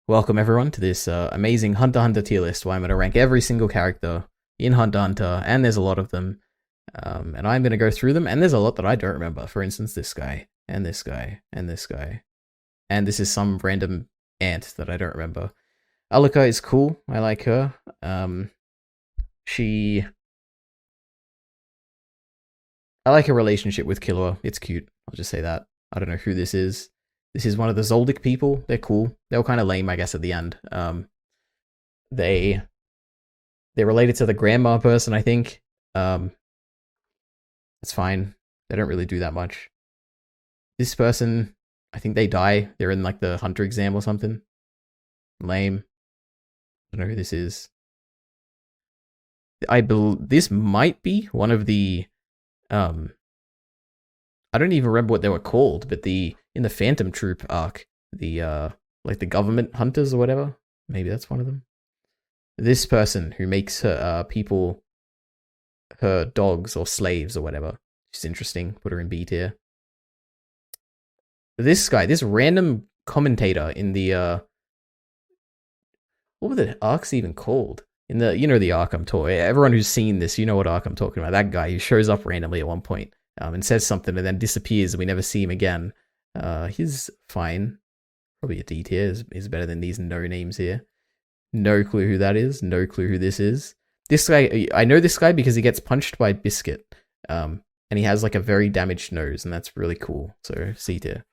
Welcome everyone to this amazing Hunter x Hunter tier list where I'm going to rank every single character in Hunter x Hunter, and there's a lot of them. And I'm going to go through them, and there's a lot that I don't remember. For instance, this guy, and this guy, and this guy. And this is some random ant that I don't remember. Alika is cool. I like her. She... I like her relationship with Killua. It's cute. I'll just say that. I don't know who this is. This is one of the Zoldyck people. They're cool. They were kind of lame, I guess, at the end. They're related to the grandma person, I think. It's fine. They don't really do that much. This person, I think they die. They're in like the hunter exam or something. Lame. I don't know who this is. This might be one of the I don't even remember what they were called, but in the Phantom Troupe arc, the like the government hunters or whatever. Maybe that's one of them. This person who makes her people her dogs or slaves or whatever. She's interesting. Put her in B tier. This guy, this random commentator in the what were the arcs even called? In the the arc I'm talking. Everyone who's seen this, you know what arc I'm talking about. That guy who shows up randomly at one point and says something and then disappears and we never see him again. He's fine. Probably a D tier is better than these no names here. No clue who that is. No clue who this is. This guy, I know this guy because he gets punched by Biscuit. And he has like a very damaged nose, and that's really cool. So C tier.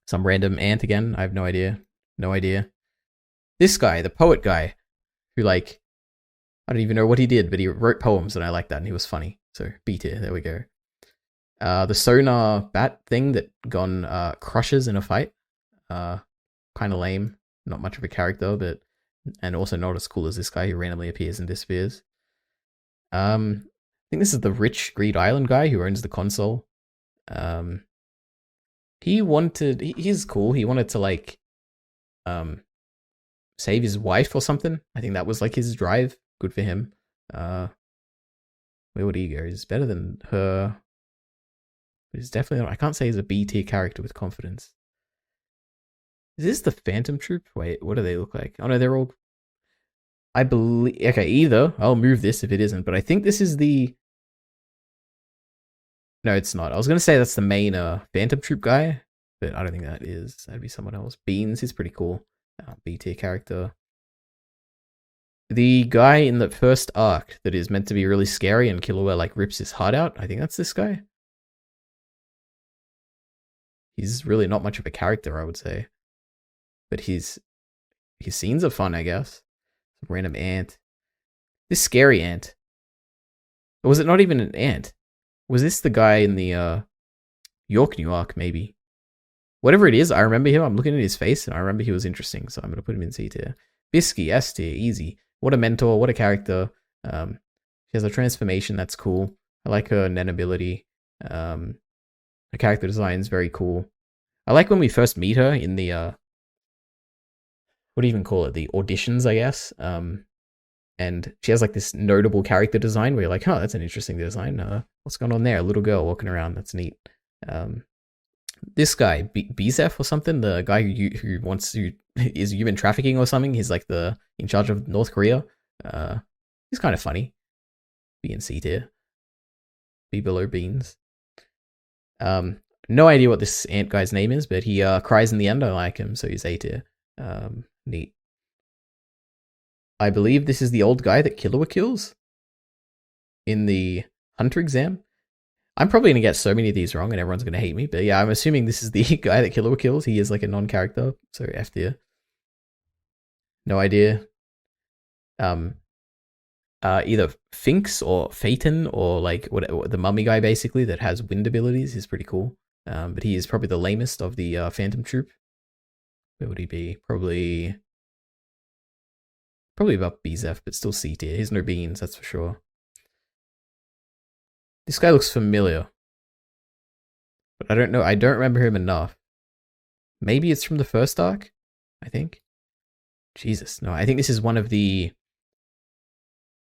Some random ant again. I have no idea. No idea. This guy, the poet guy, who like, I don't even know what he did, but he wrote poems and I like that and he was funny. So B tier, there we go. The sonar bat thing that Gon crushes in a fight. Kind of lame. Not much of a character, but and also not as cool as this guy who randomly appears and disappears. I think this is the rich Greed Island guy who owns the console. He's cool. He wanted to like save his wife or something. I think that was like his drive. Good for him. Where would he go? He's better than her. He's definitely not. I can't say he's a B tier character with confidence. Is this the Phantom Troupe? Wait, what do they look like? Oh no, they're all... I believe... Okay, either. I'll move this if it isn't, but I think this is the... No, it's not. I was going to say that's the main Phantom Troupe guy, but I don't think that is. That'd be someone else. Beans is pretty cool. B tier character. The guy in the first arc that is meant to be really scary and Killua like rips his heart out, I think that's this guy. He's really not much of a character, I would say. But his scenes are fun, I guess. Some random ant. This scary ant. Or was it not even an ant? Was this the guy in the York New arc, maybe? Whatever it is, I remember him. I'm looking at his face, and I remember he was interesting, so I'm going to put him in C tier. Bisky, S tier, easy. What a mentor, what a character. She has a transformation, that's cool. I like her nen ability. Her character design is very cool. I like when we first meet her in the what do you even call it? The auditions, I guess. And she has like this notable character design where you're like, oh, that's an interesting design. What's going on there? A little girl walking around. That's neat. This guy, Bezef or something, the guy who is human trafficking or something. He's like in charge of North Korea. He's kind of funny. B and C tier. B below beans. No idea what this ant guy's name is, but he cries in the end. I like him, so he's A tier. Neat. I believe this is the old guy that Killua kills in the Hunter exam. I'm probably going to get so many of these wrong and everyone's going to hate me, but yeah, I'm assuming this is the guy that Killua kills. He is like a non-character, so F tier. No idea. Either Finks or Phaeton or like what the mummy guy basically that has wind abilities is pretty cool. But he is probably the lamest of the Phantom Troupe. Where would he be? Probably above Bezef, but still C tier. He's no beans, that's for sure. This guy looks familiar. But I don't know. I don't remember him enough. Maybe it's from the first arc, I think. Jesus, no. I think this is one of the...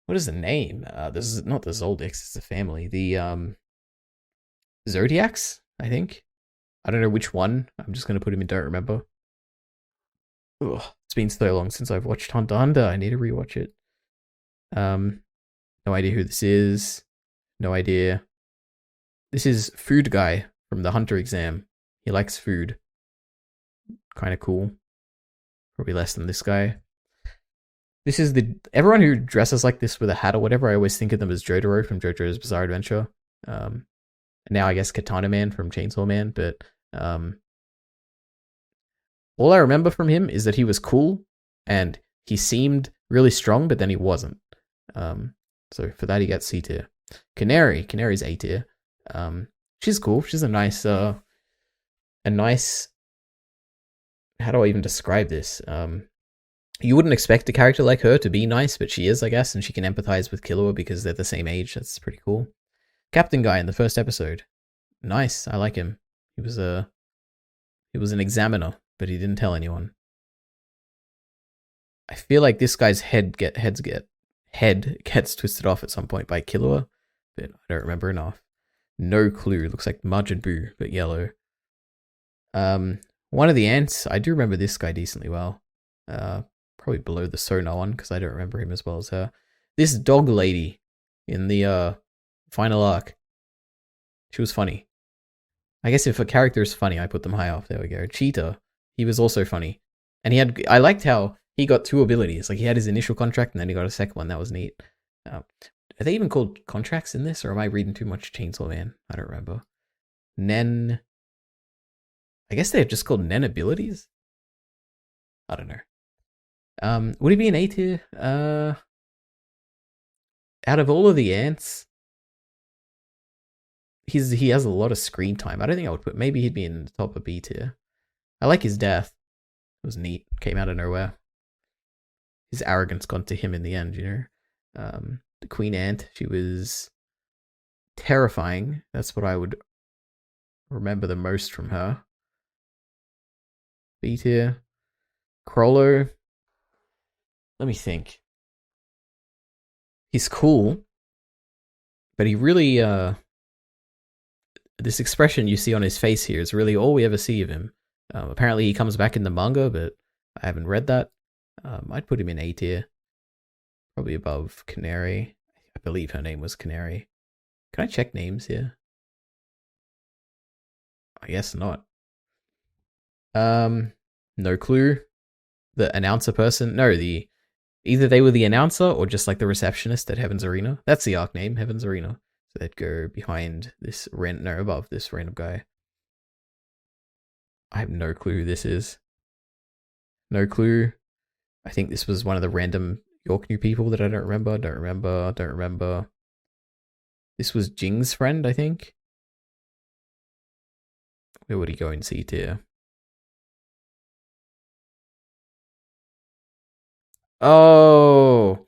What is the name? This is not the Zoldycks, it's the family. The Zodiacs, I think. I don't know which one. I'm just going to put him in don't remember. Ugh, it's been so long since I've watched Hunter x Hunter. I need to rewatch it. Um, no idea who this is. No idea. This is Food Guy from the Hunter exam. He likes food. Kind of cool. Probably less than this guy. This is everyone who dresses like this with a hat or whatever. I always think of them as Jotaro from JoJo's Bizarre Adventure. Now I guess Katana Man from Chainsaw Man, but all I remember from him is that he was cool and he seemed really strong, but then he wasn't. So for that he gets C tier. Canary's A tier. She's cool. She's a nice how do I even describe this? You wouldn't expect a character like her to be nice, but she is, I guess, and she can empathize with Killua because they're the same age. That's pretty cool. Captain Guy in the first episode. Nice. I like him. He was an examiner, but he didn't tell anyone. I feel like this guy's head gets twisted off at some point by Killua, but I don't remember enough. No clue. Looks like Majin Buu, but yellow. One of the ants. I do remember this guy decently well. Probably below the Sona one because I don't remember him as well as her. This dog lady in the final arc. She was funny. I guess if a character is funny, I put them high off. There we go. Cheetah. He was also funny. And I liked how he got two abilities. Like he had his initial contract and then he got a second one. That was neat. Are they even called contracts in this, or am I reading too much Chainsaw Man? I don't remember. Nen. I guess they're just called Nen abilities? I don't know. Would he be an A tier? Out of all of the ants, he has a lot of screen time. I don't think I would put. Maybe he'd be in the top of B tier. I like his death. It was neat. Came out of nowhere. His arrogance got to him in the end, you know. The Queen Ant, she was terrifying. That's what I would remember the most from her. B tier. Crawler. Let me think. He's cool, but he really this expression you see on his face here is really all we ever see of him. Apparently he comes back in the manga, but I haven't read that. I'd put him in A tier. Probably above Canary. I believe her name was Canary. Can I check names here? I guess not. No clue. The announcer person? No, either they were the announcer or just like the receptionist at Heaven's Arena. That's the arc name, Heaven's Arena. So they'd go behind this above this random guy. I have no clue who this is. No clue. I think this was one of the random York New people that I don't remember. This was Jing's friend, I think. Where would he go in C tier? Oh,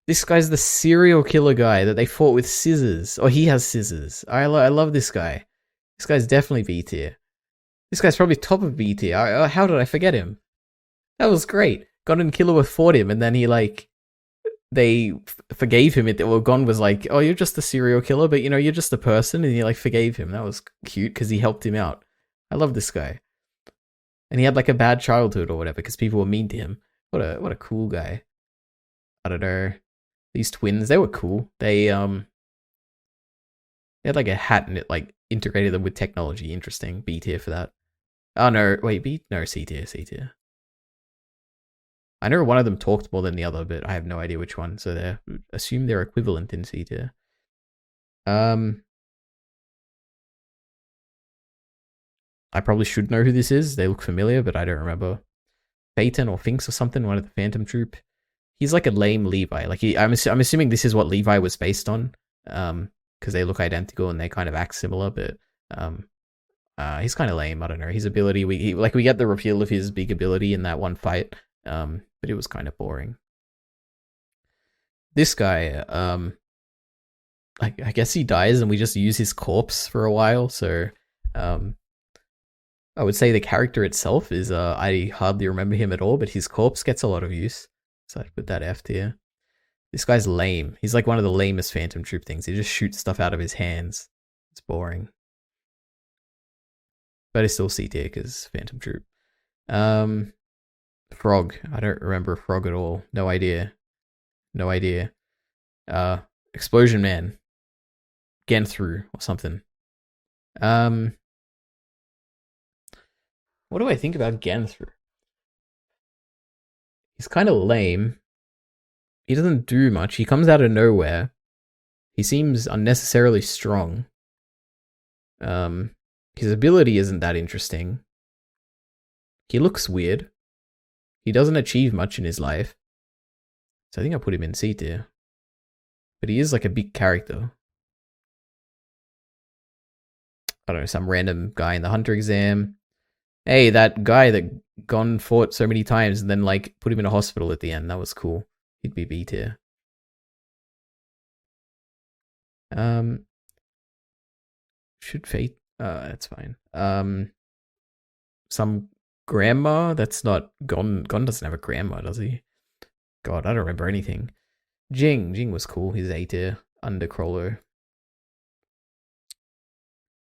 this guy's the serial killer guy that they fought with scissors. Oh, he has scissors. I love this guy. This guy's definitely B tier. This guy's probably top of B tier. How did I forget him? That was great. Gon and Killua fought him, and then they forgave him. Gon was like, "Oh, you're just a serial killer, but you're just a person," and he like forgave him. That was cute because he helped him out. I love this guy, and he had like a bad childhood or whatever because people were mean to him. What a cool guy. I don't know. These twins, they were cool. They had like a hat and it like integrated them with technology. Interesting. B tier for that. Oh no, wait, C tier. I know one of them talked more than the other, but I have no idea which one. So assume they're equivalent in C tier. I probably should know who this is. They look familiar, but I don't remember. Phaeton or Finks or something, one of the Phantom Troop. He's like a lame Levi. Like I'm assuming this is what Levi was based on, because they look identical and they kind of act similar. But he's kind of lame. I don't know. His ability, we get the reveal of his big ability in that one fight, but it was kind of boring. This guy, I guess he dies and we just use his corpse for a while. So, I would say the character itself is I hardly remember him at all, but his corpse gets a lot of use. So I'd put that F tier. This guy's lame. He's like one of the lamest Phantom Troop things. He just shoots stuff out of his hands. It's boring. But it's still C tier because Phantom Troop. Frog. I don't remember Frog at all. No idea. No idea. Explosion Man. Genthru or something. What do I think about Genthru? He's kind of lame. He doesn't do much. He comes out of nowhere. He seems unnecessarily strong. His ability isn't that interesting. He looks weird. He doesn't achieve much in his life. So I think I put him in C tier. But he is like a big character. I don't know, some random guy in the Hunter exam. Hey, that guy that Gon fought so many times and then like put him in a hospital at the end. That was cool. He'd be B tier. Should Fate? That's fine. Some grandma? That's not Gon. Gon doesn't have a grandma, does he? God, I don't remember anything. Jing was cool. He's A tier. Undercrawler.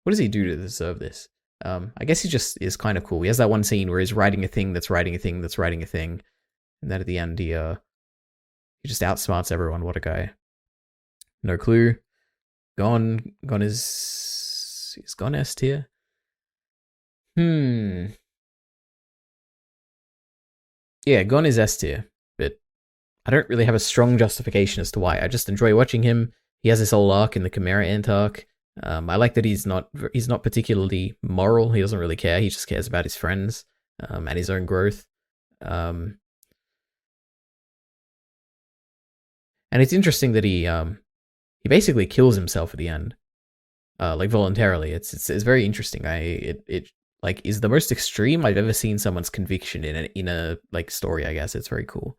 What does he do to deserve this? I guess he just is kind of cool. He has that one scene where he's writing a thing that's writing a thing that's writing a thing. And then at the end, he just outsmarts everyone. What a guy. No clue. Gon is Gon S tier? Yeah, Gon is S tier, but I don't really have a strong justification as to why. I just enjoy watching him. He has this whole arc in the Chimera Ant arc. I like that he's not particularly moral. He doesn't really care. He just cares about his friends and his own growth. And it's interesting that he basically kills himself at the end, like voluntarily. It's very interesting. It like is the most extreme I've ever seen someone's conviction in a like story. I guess it's very cool.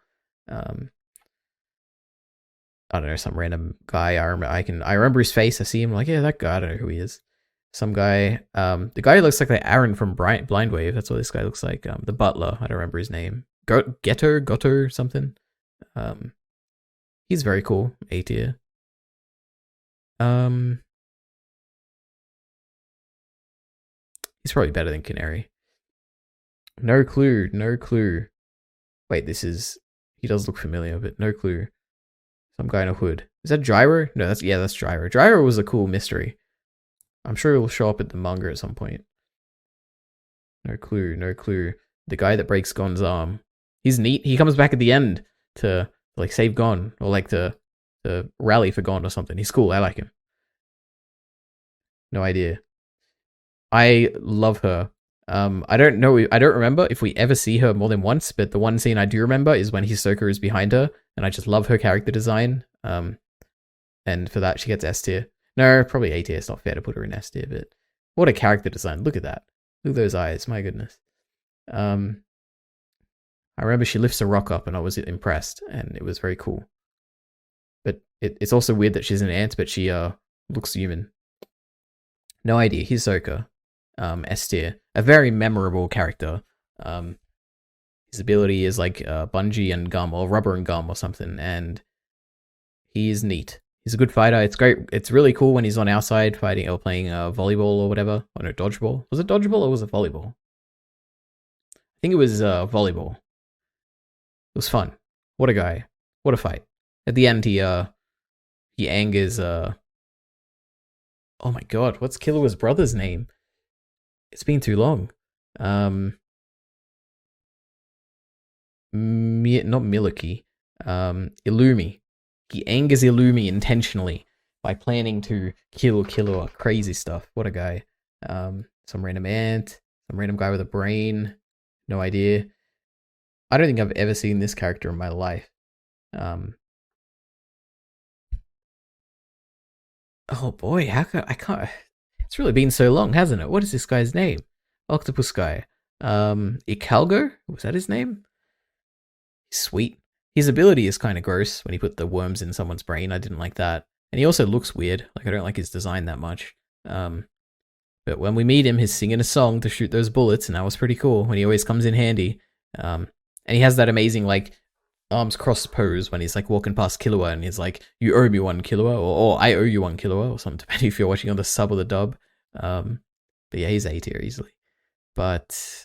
I don't know, some random guy. I remember his face. I see him like, yeah, that guy. I don't know who he is. Some guy. The guy who looks like the Aaron from Blind Wave. That's what this guy looks like. The butler. I don't remember his name. Goto something. He's very cool. A tier. He's probably better than Canary. No clue. Wait, he does look familiar, but no clue. Some guy in a hood. Is that Gyro? No, that's Gyro. Gyro was a cool mystery. I'm sure it will show up at the manga at some point. No clue. The guy that breaks Gon's arm. He's neat. He comes back at the end to like save Gon or like to rally for Gon or something. He's cool. I like him. No idea. I love her. I don't remember if we ever see her more than once, but the one scene I do remember is when Hisoka is behind her, and I just love her character design. And for that, she gets S tier. No, probably A tier. It's not fair to put her in S tier, but what a character design. Look at that. Look at those eyes. My goodness. I remember she lifts a rock up, and I was impressed, and it was very cool. But it's also weird that she's an ant, but she looks human. No idea. Hisoka. S tier. A very memorable character. His ability is like bungee and gum, or rubber and gum or something, and he is neat. He's a good fighter. It's great. It's really cool when he's on our side fighting or playing volleyball or whatever. Or no, dodgeball. Was it dodgeball or was it volleyball? I think it was volleyball. It was fun. What a guy. What a fight. At the end, he angers. Oh my god, what's Killua's brother's name? It's been too long. Not Miliki. Illumi. He angers Illumi intentionally by planning to kill Killua. Crazy stuff. What a guy. Some random ant. Some random guy with a brain. No idea. I don't think I've ever seen this character in my life. Oh boy, I can't. It's really been so long, hasn't it? What is this guy's name? Octopus guy. Icalgo? Was that his name? Sweet. His ability is kind of gross when he put the worms in someone's brain. I didn't like that. And he also looks weird. Like, I don't like his design that much. But when we meet him, he's singing a song to shoot those bullets, and that was pretty cool when he always comes in handy. And he has that amazing, like, arms crossed pose when he's like walking past Killua and he's like, you owe me one Killua, or I owe you one Killua, or something, depending if you're watching on the sub or the dub. But yeah, he's A tier easily. But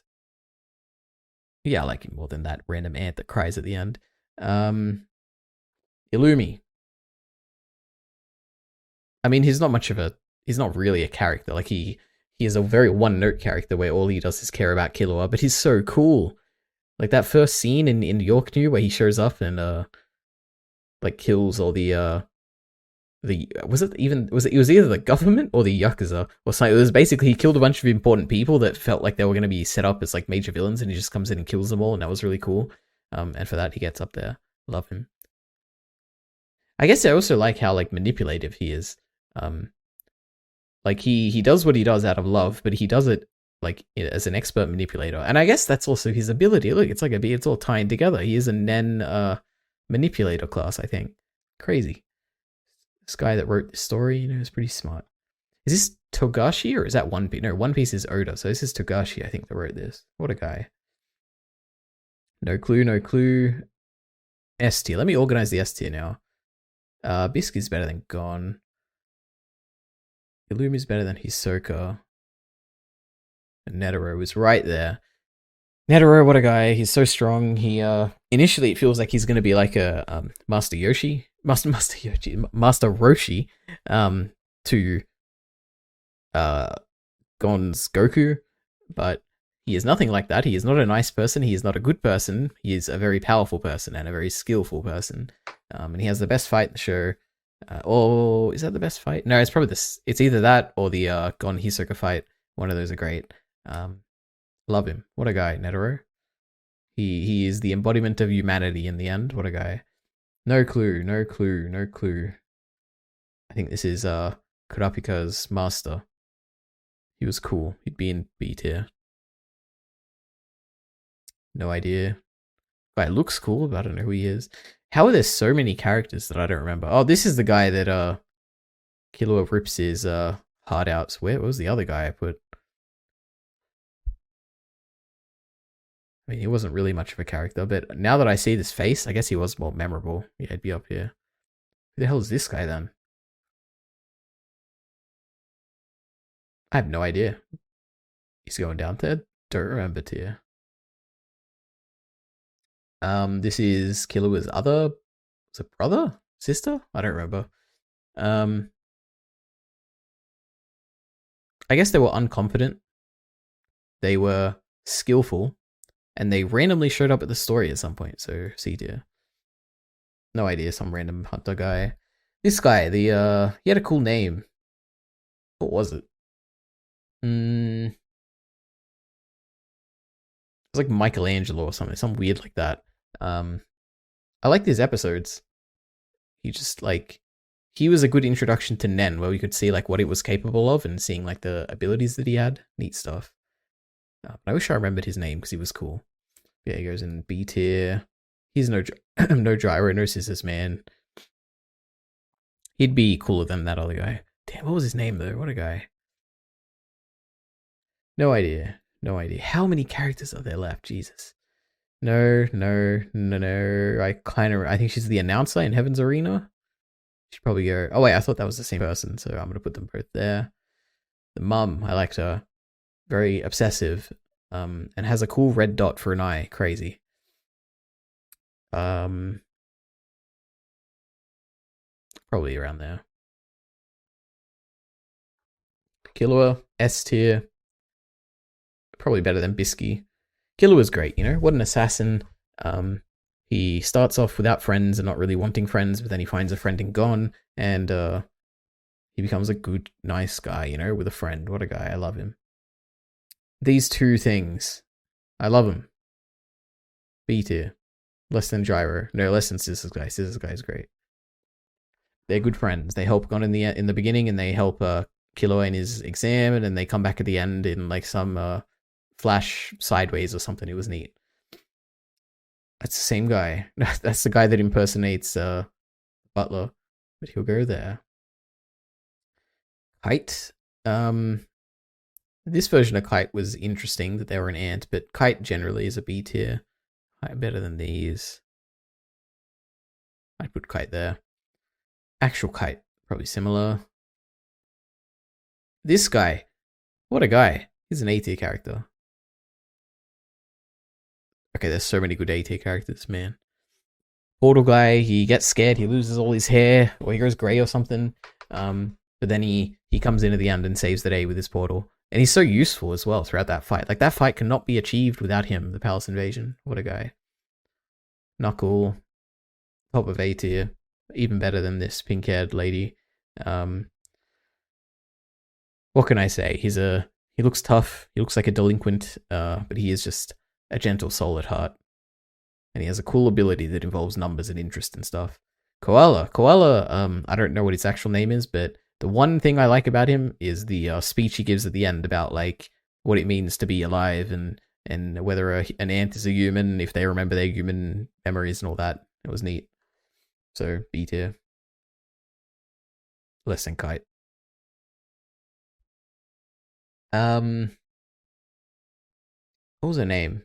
Yeah, I like him more than that random ant that cries at the end. Illumi. I mean, he's not really a character. Like he is a very one note character where all he does is care about Killua, but he's so cool. Like that first scene in York New where he shows up and like kills all the it was either the government or the Yakuza or something. It was basically he killed a bunch of important people that felt like they were going to be set up as like major villains, and he just comes in and kills them all, and that was really cool. And for that he gets up there. Love him. I guess I also like how like manipulative he is. Um, like he does what he does out of love, but he does it like as an expert manipulator. And I guess that's also his ability. Look, it's like it's all tying together. He is a Nen manipulator class, I think. Crazy. This guy that wrote the story, is pretty smart. Is this Togashi or is that One Piece? No, One Piece is Oda, so this is Togashi, I think, that wrote this. What a guy. No clue, no clue. S-tier. Let me organize the S-tier now. Biscuit's better than Gon. Illumi's better than Hisoka. And Netero is right there. Netero, what a guy. He's so strong. He initially it feels like he's gonna be like a Master Roshi to Gon's Goku, but he is nothing like that. He is not a nice person. He is not a good person. He is a very powerful person and a very skillful person. And he has the best fight in the show. Or is that the best fight? No, it's probably this. It's either that or the Gon Hisoka fight. One of those are great. Love him. What a guy, Netero. He is the embodiment of humanity in the end. What a guy. No clue, no clue, no clue. I think this is Kurapika's master. He was cool. He'd be in B tier. No idea. Guy looks cool, but I don't know who he is. How are there so many characters that I don't remember? Oh, this is the guy that Killua rips his heart out. Where was the other guy I put? I mean, he wasn't really much of a character, but now that I see this face, I guess he was more memorable. Yeah, he'd be up here. Who the hell is this guy then? I have no idea. He's going down there. Don't remember tier. This is Killua's other, was it brother? Sister? I don't remember. I guess they were unconfident. They were skillful. And they randomly showed up at the story at some point, so C tier. No idea, some random hunter guy. This guy, he had a cool name. What was it? It was like Michelangelo or something, some weird like that. I like these episodes. He was a good introduction to Nen, where we could see like what it was capable of and seeing like the abilities that he had. Neat stuff. I wish I remembered his name because he was cool. Yeah, he goes in B tier. He's no no gyro, no scissors man. He'd be cooler than that other guy. Damn, what was his name though? What a guy. No idea. No idea. How many characters are there left? Jesus. No. I think she's the announcer in Heaven's Arena. She'd probably go. Oh wait, I thought that was the same person, so I'm gonna put them both there. The mum, I liked her. Very obsessive. And has a cool red dot for an eye. Crazy. Probably around there. Killua, S tier. Probably better than Bisky. Killua's great, what an assassin. He starts off without friends and not really wanting friends, but then he finds a friend in Gon, and he becomes a good, nice guy, with a friend. What a guy. I love him. These two things. I love them. B tier. Less than Gyro. No, less than Scissors Guy. Scissors Guy is great. They're good friends. They help Gon in the beginning, and they help Killua in his exam, and then they come back at the end in like some flash sideways or something. It was neat. That's the same guy. That's the guy that impersonates Butler, but he'll go there. Kite. This version of Kite was interesting that they were an ant, but Kite generally is a B tier. Better than these. I'd put Kite there. Actual Kite, probably similar. This guy. What a guy. He's an A tier character. Okay, there's so many good A-tier characters, man. Portal guy, he gets scared, he loses all his hair, or he goes grey or something. But then he comes in at the end and saves the day with his portal. And he's so useful as well throughout that fight. Like, that fight cannot be achieved without him, the Palace Invasion. What a guy. Knuckle, top of A-tier. Even better than this pink-haired lady. What can I say? He looks tough, he looks like a delinquent, but he is just a gentle soul at heart. And he has a cool ability that involves numbers and interest and stuff. Koala, I don't know what his actual name is, but the one thing I like about him is the speech he gives at the end about like what it means to be alive and whether an ant is a human, if they remember their human memories and all that. It was neat. So B tier. Less than Kite. What was her name?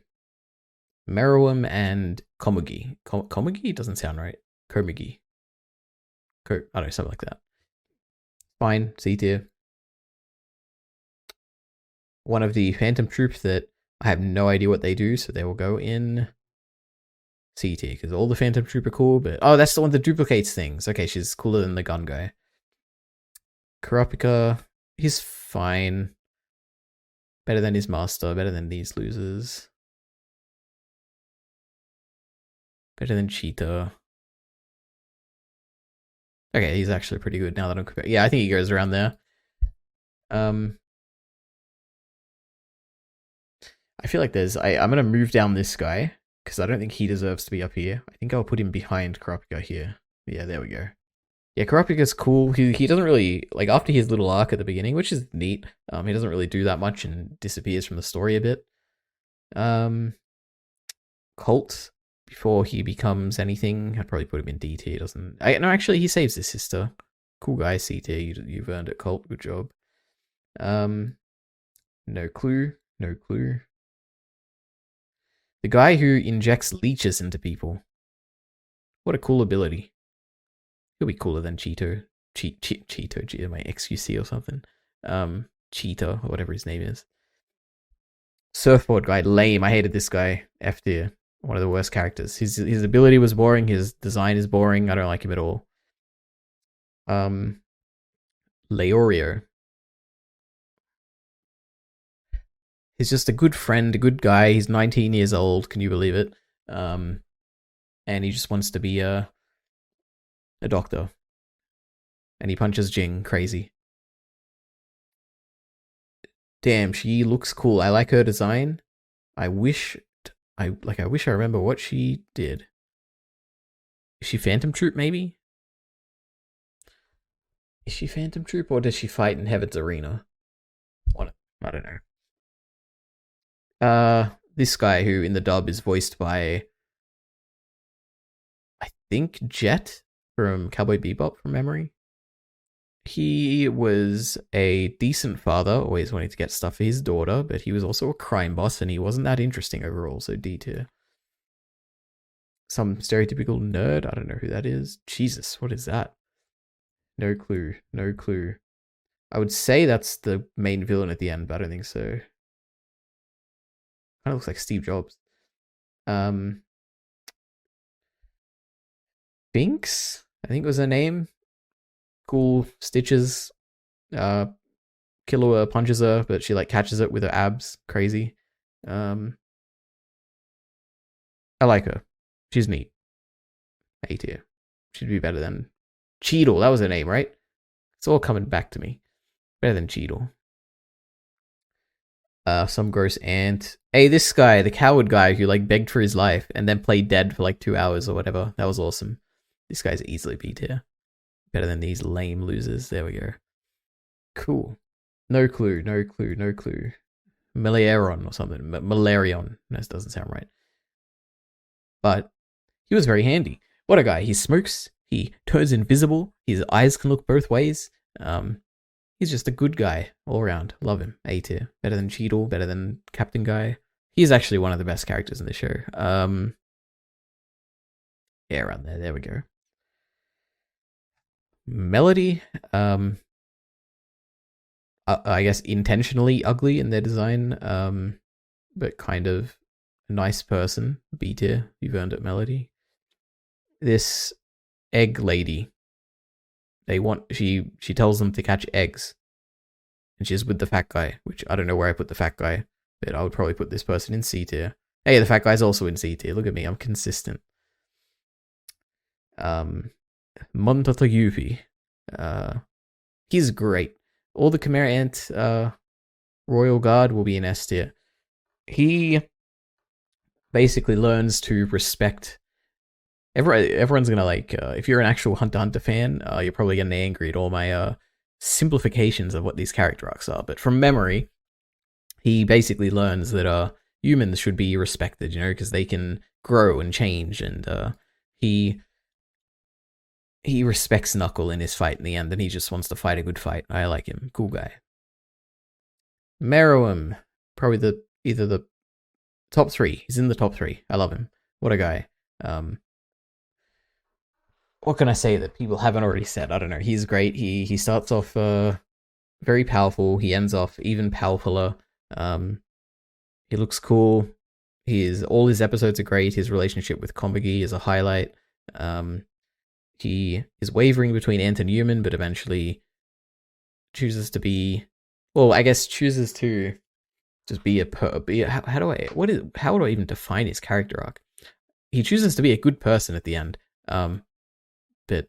Meruem and Komugi. Komugi doesn't sound right. Komugi. I don't know, something like that. Fine, C tier. One of the Phantom Troupe that I have no idea what they do, so they will go in C tier, because all the Phantom Troupe are cool, but... Oh, that's the one that duplicates things. Okay, she's cooler than the gun guy. Kurapika, he's fine. Better than his master, better than these losers. Better than Cheetah. Okay, he's actually pretty good now that I'm comparing. Yeah, I think he goes around there. I feel like I'm going to move down this guy, because I don't think he deserves to be up here. I think I'll put him behind Kurapika here. Yeah, there we go. Yeah, Kurapika's cool. He doesn't really, like, after his little arc at the beginning, which is neat, he doesn't really do that much and disappears from the story a bit. Colt, before he becomes anything, I'd probably put him in D tier. No, actually, he saves his sister. Cool guy, C tier. You've earned it, Colt. Good job. No clue. No clue. The guy who injects leeches into people. What a cool ability. He'll be cooler than Cheeto. Cheeto, my XQC or something. Cheetah, or whatever his name is. Surfboard guy, lame. I hated this guy. F tier. One of the worst characters. His ability was boring. His design is boring. I don't like him at all. Leorio. He's just a good friend, a good guy. He's 19 years old. Can you believe it? And he just wants to be a doctor. And he punches Jing crazy. Damn, she looks cool. I like her design. I wish I remember what she did. Is she Phantom Troupe, maybe? Is she Phantom Troupe, or does she fight in Heaven's Arena? I don't know. This guy who in the dub is voiced by, I think, Jet from Cowboy Bebop from memory. He was a decent father, always wanting to get stuff for his daughter, but he was also a crime boss and he wasn't that interesting overall, so D tier. Some stereotypical nerd, I don't know who that is. Jesus, what is that? No clue, no clue. I would say that's the main villain at the end, but I don't think so. Kind of looks like Steve Jobs. Binks, I think was her name. Cool stitches. Killua punches her, but she like catches it with her abs. Crazy. I like her. She's neat. A tier. She'd be better than Cheetle. That was her name, right? It's all coming back to me. Better than Cheetle. Some gross ant. Hey, this guy, the coward guy who like begged for his life and then played dead for like 2 hours or whatever. That was awesome. This guy's easily B tier. Better than these lame losers. There we go. Cool. No clue, no clue, no clue. Malarion or something. Malarion. That doesn't sound right. But he was very handy. What a guy. He smokes. He turns invisible. His eyes can look both ways. He's just a good guy all around. Love him. A tier. Better than Cheetle. Better than Captain Guy. He's actually one of the best characters in the show. Yeah, around there. There we go. Melody. I guess intentionally ugly in their design. But kind of a nice person. B tier. You've earned it, Melody. This egg lady. She tells them to catch eggs. And she's with the fat guy, which I don't know where I put the fat guy, but I would probably put this person in C tier. Hey, the fat guy's also in C tier. Look at me, I'm consistent. Montata Yuffie. He's great. All the Chimera Ant Royal Guard will be in S tier. He basically learns to respect. Everyone's gonna like. If you're an actual Hunter x Hunter fan, you're probably getting angry at all my simplifications of what these character arcs are. But from memory, he basically learns that humans should be respected, you know, because they can grow and change, and he respects Knuckle in his fight in the end, and he just wants to fight a good fight. I like him. Cool guy. Meruem. Probably either the top 3. He's in the top 3. I love him. What a guy. What can I say that people haven't already said? I don't know. He's great. He starts off very powerful. He ends off even powerfuler. He looks cool. All his episodes are great. His relationship with Komagi is a highlight. He is wavering between Ant and Human, but eventually chooses to be. Well, I guess chooses to just be how do I even define his character arc? He chooses to be a good person at the end. But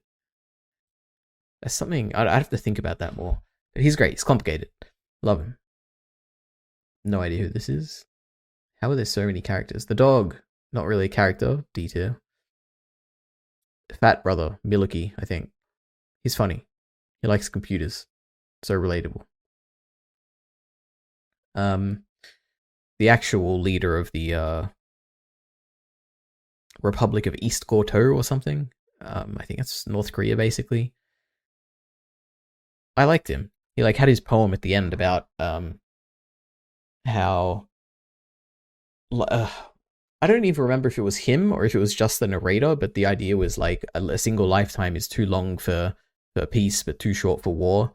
that's something I have to think about that more. But he's great. He's complicated. Love him. No idea who this is. How are there so many characters? The dog, not really a character. D tier. Fat brother, Milky, I think. He's funny. He likes computers. So relatable. The actual leader of the Republic of East Gorto or something. I think that's North Korea, basically. I liked him. He had his poem at the end about how I don't even remember if it was him or if it was just the narrator, but the idea was a single lifetime is too long for peace, but too short for war.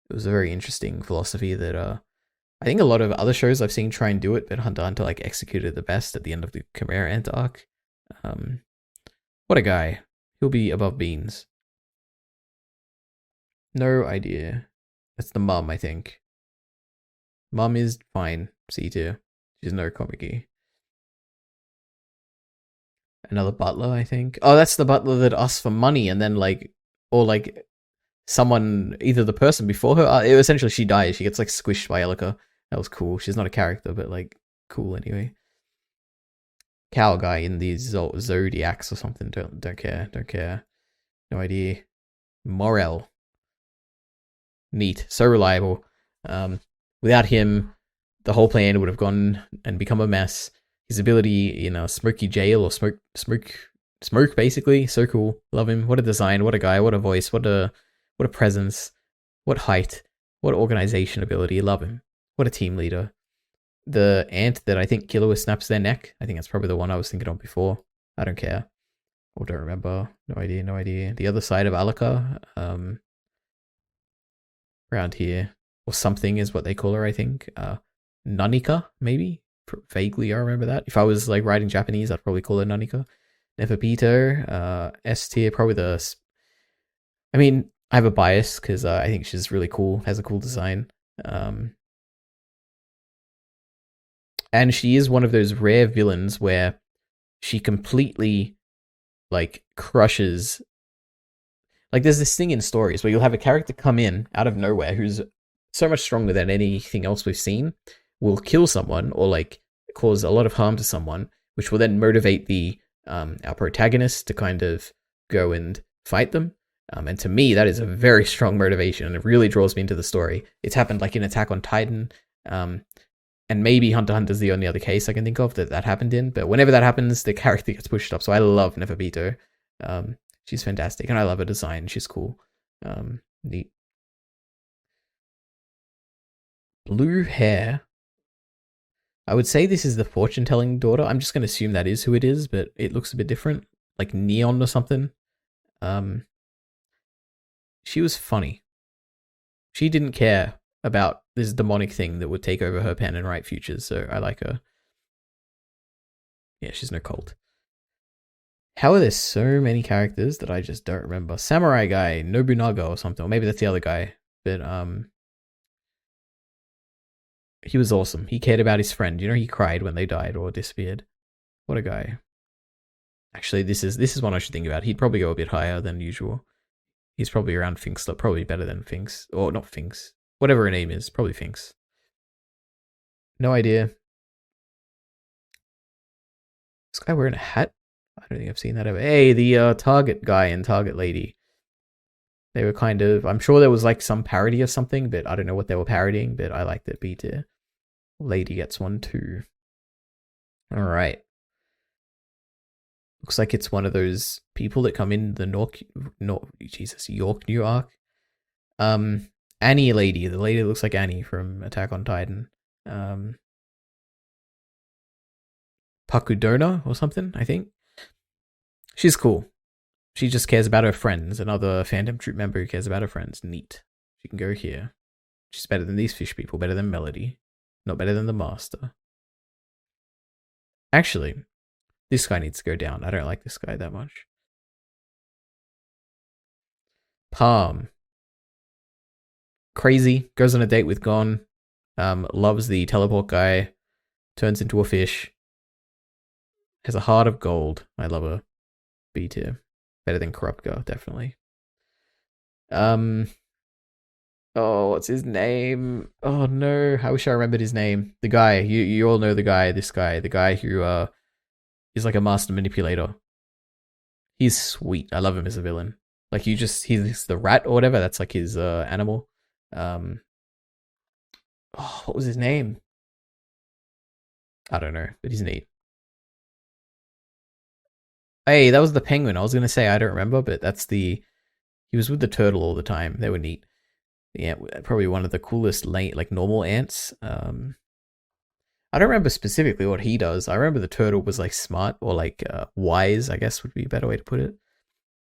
It was a very interesting philosophy that I think a lot of other shows I've seen try and do it, but Hunter x Hunter executed the best at the end of the Chimera Ant arc. What a guy. He'll be above Beans. No idea. That's the mum, I think. Mum is fine. C tier. She's no Komagi. Another butler, I think. Oh, that's the butler that asks for money and then someone, either the person before her, essentially she dies. She gets squished by Elika. That was cool. She's not a character, but cool anyway. Cow guy in the Zodiacs or something. Don't care. No idea. Morel. Neat. So reliable. Without him, the whole plan would have gone and become a mess. His ability in Smoky Jail or Smoke basically. So cool. Love him. What a design. What a guy. What a voice. What a presence. What height. What organization ability. Love him. What a team leader. The ant that I think Killua snaps their neck. I think that's probably the one I was thinking of before. I don't care. Or don't remember. No idea. The other side of Alaka. Around here. Or something is what they call her, I think. Nanika, maybe? Vaguely, I remember that. If I was writing Japanese, I'd probably call her Nanika. Neferpito. S tier, probably the... I mean, I have a bias because I think she's really cool. Has a cool design. And she is one of those rare villains where she completely crushes. There's this thing in stories where you'll have a character come in out of nowhere who's so much stronger than anything else we've seen, will kill someone or cause a lot of harm to someone, which will then motivate our protagonist to kind of go and fight them. And to me, that is a very strong motivation, and it really draws me into the story. It's happened in Attack on Titan. And maybe Hunter x Hunter is the only other case I can think of that happened in. But whenever that happens, the character gets pushed up. So I love Neferpito. She's fantastic. And I love her design. She's cool. Neat. Blue hair. I would say this is the fortune-telling daughter. I'm just going to assume that is who it is, but it looks a bit different. Neon or something. She was funny. She didn't care about this demonic thing that would take over her pen and write futures, so I like her. Yeah, she's no cult. How are there so many characters that I just don't remember? Samurai guy, Nobunaga or something, or maybe that's the other guy. But he was awesome. He cared about his friend. You know, he cried when they died or disappeared. What a guy. Actually, this is one I should think about. He'd probably go a bit higher than usual. He's probably around Finks, probably better than Finks. Or not Finks. Whatever her name is, probably Finks. No idea. This guy wearing a hat? I don't think I've seen that ever. Hey, the Target guy and Target lady. They were kind of, I'm sure there was like some parody of something, but I don't know what they were parodying, but I liked it. B tier. Lady gets one too. Alright. Looks like it's one of those people that come in the York New arc. Annie lady. The lady that looks like Annie from Attack on Titan. Pakudona or something, I think. She's cool. She just cares about her friends. Another Phantom Troop member who cares about her friends. Neat. She can go here. She's better than these fish people. Better than Melody. Not better than the Master. Actually, this guy needs to go down. I don't like this guy that much. Palm. Crazy. Goes on a date with Gon. Loves the teleport guy. Turns into a fish. Has a heart of gold. I love her. B tier. Better than Kurapika, definitely. Oh, what's his name? Oh no, I wish I remembered his name. The guy, you all know the guy, the guy who is like a master manipulator. He's sweet. I love him as a villain. Like he's the rat or whatever, that's like his animal. Oh, what was his name? I don't know, but he's neat. Hey, that was the penguin. I was gonna say I don't remember, but he was with the turtle all the time. They were neat. Yeah, probably one of the coolest like normal ants. I don't remember specifically what he does. I remember the turtle was like smart or like wise, I guess would be a better way to put it.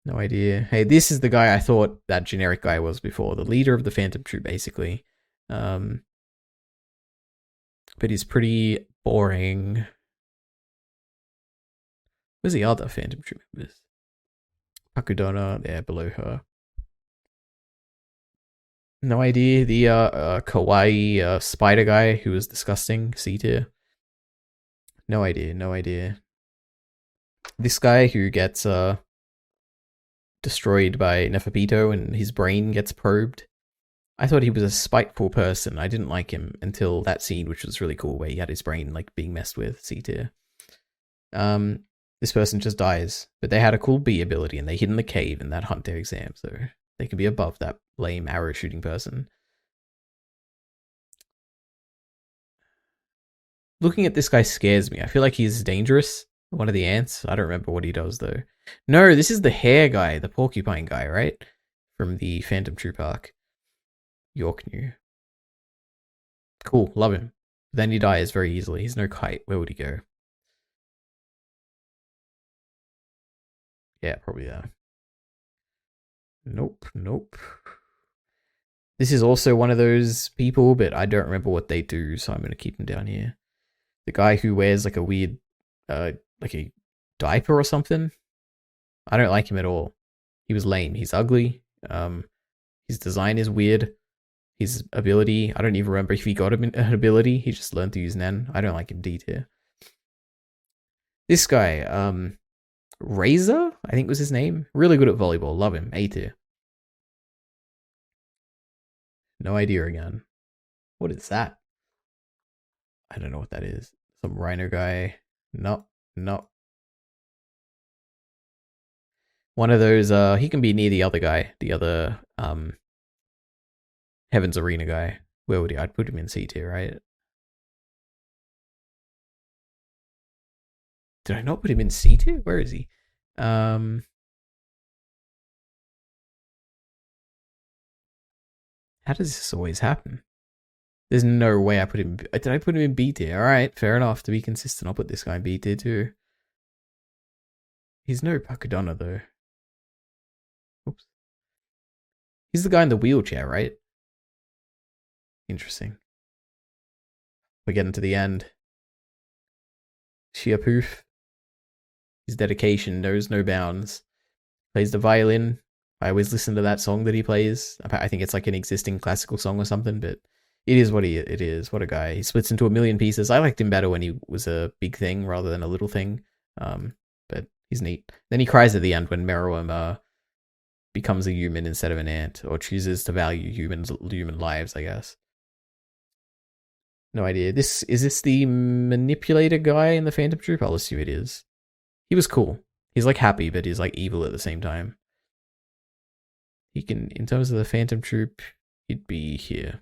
No idea. Hey, this is the guy I thought that generic guy was before. The leader of the Phantom Troop, basically. But he's pretty boring. Where's the other Phantom Troop members? Pakudona, there below her. No idea. The kawaii spider guy who was disgusting. C tier. No idea. This guy who gets destroyed by Neferpito and his brain gets probed. I thought he was a spiteful person. I didn't like him until that scene, which was really cool, where he had his brain like being messed with. C tier. This person just dies, but they had a cool B ability and they hid in the cave in that hunt their exam, so they can be above that lame arrow shooting person. Looking at this guy scares me. I feel like he's dangerous. One of the ants. I don't remember what he does though. No, this is the hare guy, the porcupine guy, right? From the Phantom Troop arc. York New. Cool, love him. Then he dies very easily. He's no kite. Where would he go? Yeah, probably there. Nope. This is also one of those people, but I don't remember what they do, so I'm going to keep him down here. The guy who wears like a weird, like a diaper or something. I don't like him at all. He was lame. He's ugly. His design is weird. His ability, I don't even remember if he got an ability. He just learned to use Nen. I don't like him. D tier. This guy, Razor, I think was his name. Really good at volleyball. Love him. A tier. No idea again. What is that? I don't know what that is. Some rhino guy. No. One of those, he can be near the other guy. The other, Heaven's Arena guy. Where would he? I'd put him in C tier, right? Did I not put him in C tier? Where is he? How does this always happen? There's no way I put him. Did I put him in B tier? All right, fair enough. To be consistent, I'll put this guy in B tier too. He's no Pakudana though. Oops. He's the guy in the wheelchair, right? Interesting. We're getting to the end. Sheer poof. His dedication knows no bounds. Plays the violin. I always listen to that song that he plays. I think it's like an existing classical song or something, but it is what it is. What a guy. He splits into a million pieces. I liked him better when he was a big thing rather than a little thing. But he's neat. Then he cries at the end when Meruem becomes a human instead of an ant, or chooses to value human lives, I guess. No idea. Is this the manipulator guy in the Phantom Troupe? I'll assume it is. He was cool. He's like happy, but he's like evil at the same time. He can, in terms of the Phantom Troupe, he'd be here.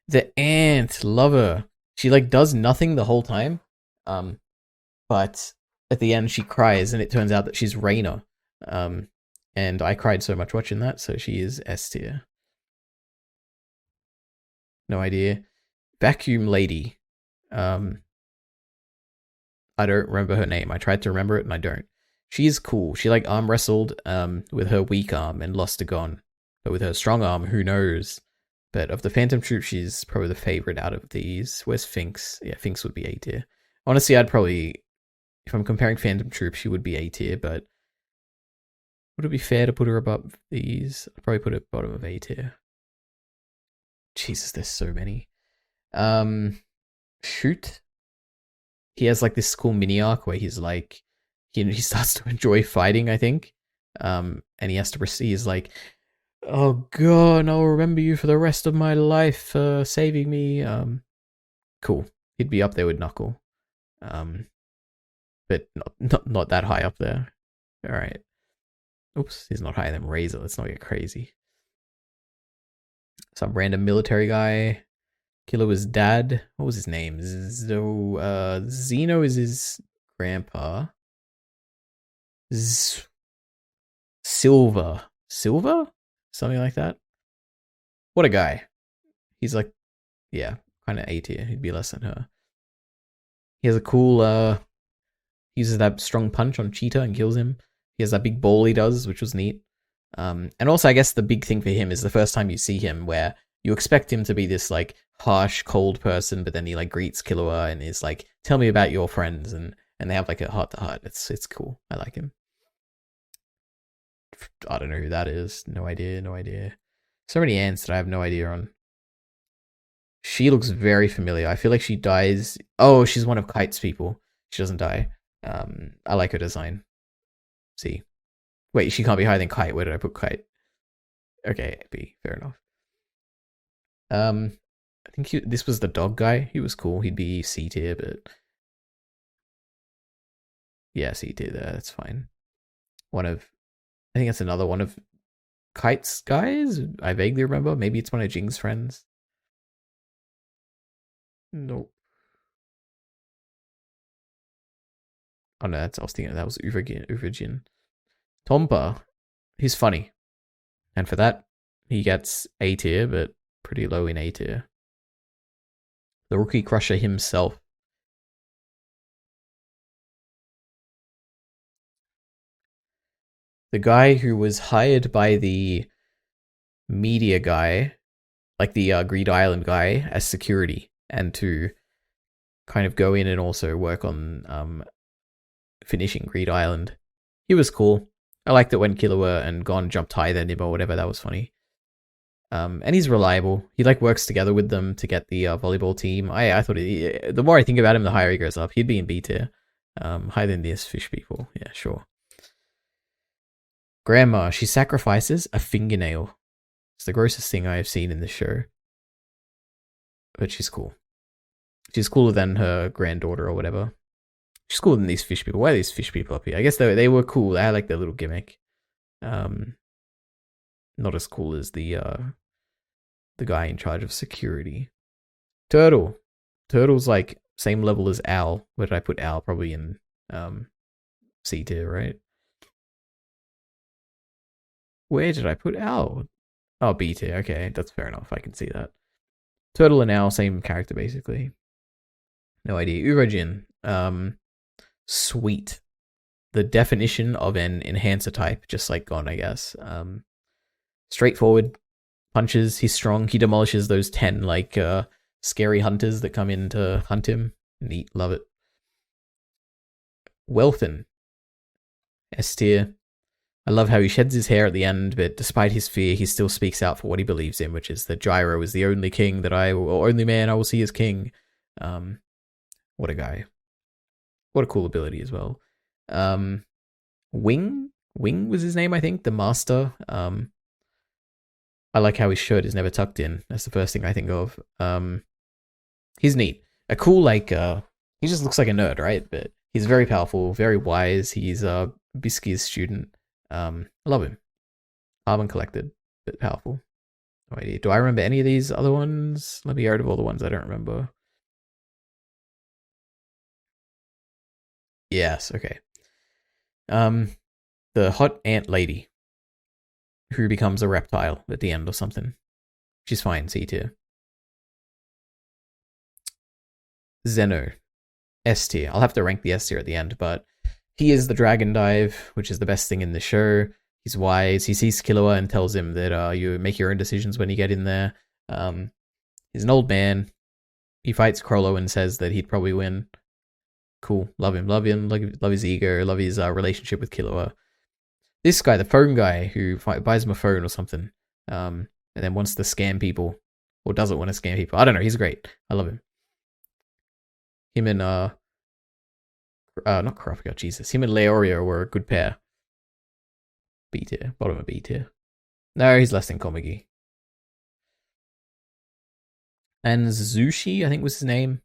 The ant, love her. She like does nothing the whole time, but at the end she cries, and it turns out that she's Raina. And I cried so much watching that, so she is S tier. No idea. Vacuum Lady. I don't remember her name. I tried to remember it and I don't. She's cool. She like arm wrestled with her weak arm and lost to Gon. But with her strong arm, who knows? But of the Phantom Troupe, she's probably the favorite out of these. Where's Finks? Yeah, Finks would be A tier. Honestly, I'd probably, if I'm comparing Phantom Troupe, she would be A tier, but would it be fair to put her above these? I'd probably put her bottom of A tier. Jesus, there's so many. Shoot. He has like this cool mini arc where he's like, he starts to enjoy fighting, I think. And he has to proceed. He's like, oh god, I'll remember you for the rest of my life for saving me. Cool. He'd be up there with Knuckle. But not that high up there. Alright. Oops, he's not higher than Razor. Let's not get crazy. Some random military guy. Killua's dad. What was his name? Zeno is his grandpa. Silver? Something like that. What a guy. He's like, yeah, kind of A tier. He'd be less than her. He has a cool, uses that strong punch on Cheetah and kills him. He has that big ball he does, which was neat. And also, I guess the big thing for him is the first time you see him where you expect him to be this, like, harsh, cold person, but then he, like, greets Killua and is like, tell me about your friends, and they have, like, a heart-to-heart. It's cool. I like him. I don't know who that is. No idea. So many ants that I have no idea on. She looks very familiar. I feel like she dies. Oh, she's one of Kite's people. She doesn't die. I like her design. See. Wait, she can't be higher than Kite. Where did I put Kite? Okay, B. Fair enough. I think this was the dog guy. He was cool. He'd be C tier, but yeah, C tier there. That's fine. I think that's another one of Kite's guys. I vaguely remember. Maybe it's one of Jing's friends. Nope. Oh no, I was thinking that was Uverjin. Tompa, he's funny. And for that, he gets A tier, but pretty low in A tier. The Rookie Crusher himself. The guy who was hired by the media guy, like the Greed Island guy, as security, and to kind of go in and also work on finishing Greed Island. He was cool. I liked it when Killua and Gon jumped higher than him or whatever. That was funny. And he's reliable. He like works together with them to get the volleyball team. I thought the more I think about him, the higher he goes up. He'd be in B tier, higher than these fish people. Yeah, sure. Grandma, she sacrifices a fingernail. It's the grossest thing I have seen in this show. But she's cool. She's cooler than her granddaughter or whatever. She's cooler than these fish people. Why are these fish people up here? I guess they were cool. They had like their little gimmick. Not as cool as the guy in charge of security. Turtle. Turtle's like same level as Owl. Where did I put Owl? Probably in C tier, right? Where did I put Owl? Oh, B tier. Okay, that's fair enough. I can see that. Turtle and Owl, same character basically. No idea. Urojin. Sweet. The definition of an enhancer type, just like Gon, I guess. Straightforward. Punches. He's strong. He demolishes those 10 like scary hunters that come in to hunt him. Neat. Love it. Welfin, S-tier. I love how he sheds his hair at the end, but despite his fear, he still speaks out for what he believes in, which is that Gyro is the only king that or only man I will see as king. What a guy. What a cool ability as well. Wing was his name, I think, the master. I like how his shirt is never tucked in. That's the first thing I think of. He's neat. A cool, like, he just looks like a nerd, right? But he's very powerful, very wise. He's Bisky's student. I love him. Calm and collected, but powerful. No idea. Do I remember any of these other ones? Let me go out of all the ones I don't remember. Yes, okay. The hot ant lady who becomes a reptile at the end or something. She's fine, C tier. Zeno, S tier. I'll have to rank the S tier at the end, but he is the dragon dive, which is the best thing in the show. He's wise. He sees Killua and tells him that you make your own decisions when you get in there. He's an old man. He fights Crollo and says that he'd probably win. Cool. Love him. Love his ego. Love his relationship with Killua. This guy, the phone guy who buys him a phone or something, and then wants to scam people, or doesn't want to scam people. I don't know. He's great. I love him. Him and not Kurapika, Jesus. Him and Leorio were a good pair. B tier. Bottom of B tier. No, he's less than Komagi. And Zushi, I think was his name.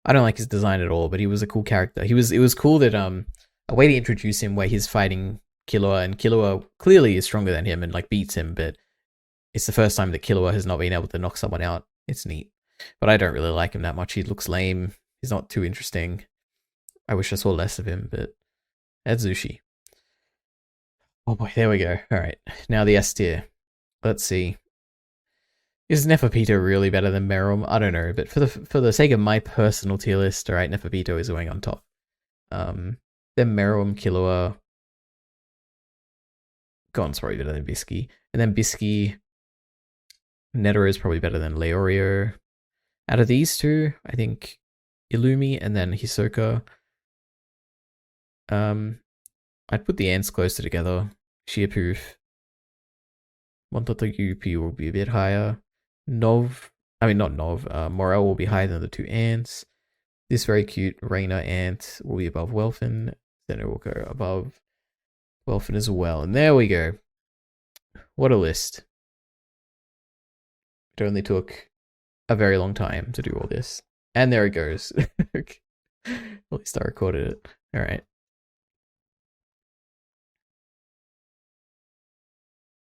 I don't like his design at all, but he was a cool character. It was cool that a way to introduce him where he's fighting Killua, and Killua clearly is stronger than him and like beats him, but it's the first time that Killua has not been able to knock someone out. It's neat. But I don't really like him that much. He looks lame. He's not too interesting. I wish I saw less of him, but that's Zushi. Oh boy, there we go. Alright, now the S tier. Let's see. Is Neferpito really better than Meruem? I don't know, but for the sake of my personal tier list, alright, Neferpito is going on top. Then Meruem, Killua. Gon's probably better than Bisky. And then Bisky. Netero is probably better than Leorio. Out of these two, I think Illumi and then Hisoka. I'd put the ants closer together. Shiapoof. Montoto Yupi will be a bit higher. Not Nov. Morel will be higher than the two ants. This very cute Reina ant will be above Welfin. Then it will go above Welfin as well. And there we go. What a list. It only took a very long time to do all this. And there it goes. At least I recorded it. Alright.